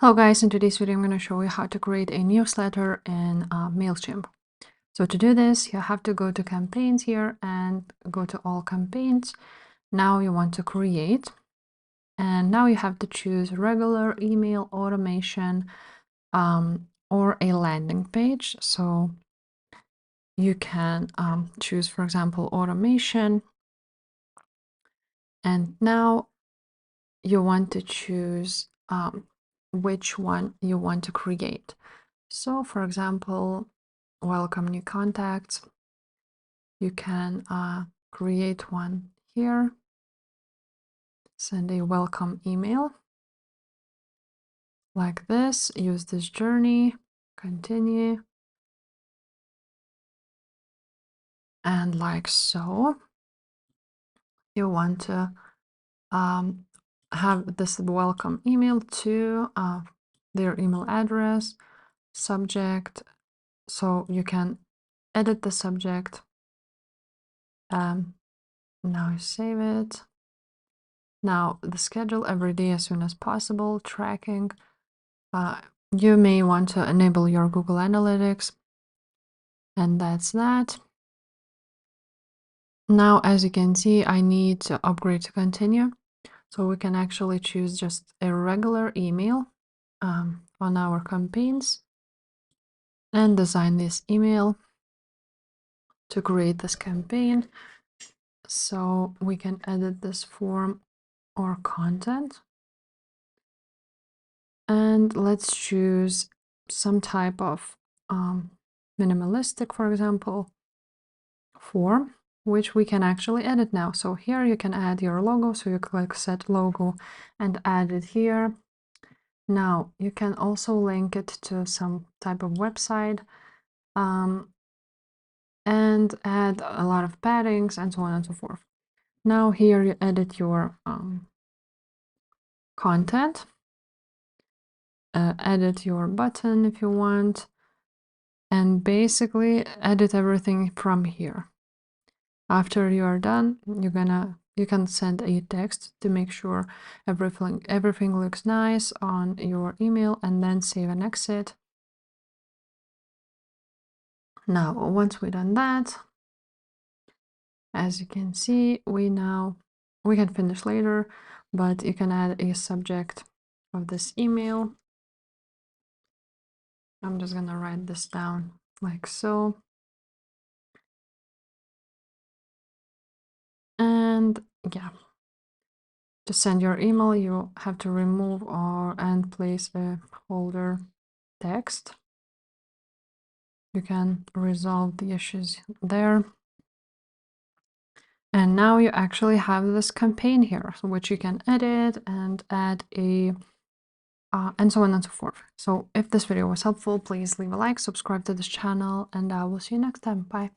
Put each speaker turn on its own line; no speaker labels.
Hello guys, in today's video I'm going to show you how to create a newsletter in Mailchimp. So to do this, you have to go to campaigns here and go to all campaigns. Now you want to create, and now you have to choose regular email automation or a landing page. So you can choose, for example, automation, and now you want to choose which one you want to create. So for example, welcome new contacts. You can create one here, send a welcome email like this, use this journey, continue, and like so. You want to have this welcome email to their email address, subject, so you can edit the subject. Now you save it. Now the schedule every day as soon as possible, tracking. You may want to enable your Google Analytics, and that's that. Now, as you can see, I need to upgrade to continue. So we can actually choose just a regular email on our campaigns and design this email to create this campaign. So we can edit this form or content. And let's choose some type of minimalistic, for example, form, which we can actually edit now. So here you can add your logo. So you click set logo and add it here. Now you can also link it to some type of website and add a lot of paddings and so on and so forth. Now here you edit your content, edit your button if you want, and basically edit everything from here. After you are done, you can send a text to make sure everything looks nice on your email, and then save and exit. Now, once we've done that, as you can see, we can finish later, but you can add a subject of this email. I'm just gonna write this down like so. And yeah, to send your email, you have to remove and place a holder text. You can resolve the issues there. And now you actually have this campaign here, which you can edit and add a and so on and so forth. So if this video was helpful, please leave a like, subscribe to this channel, and I will see you next time. Bye.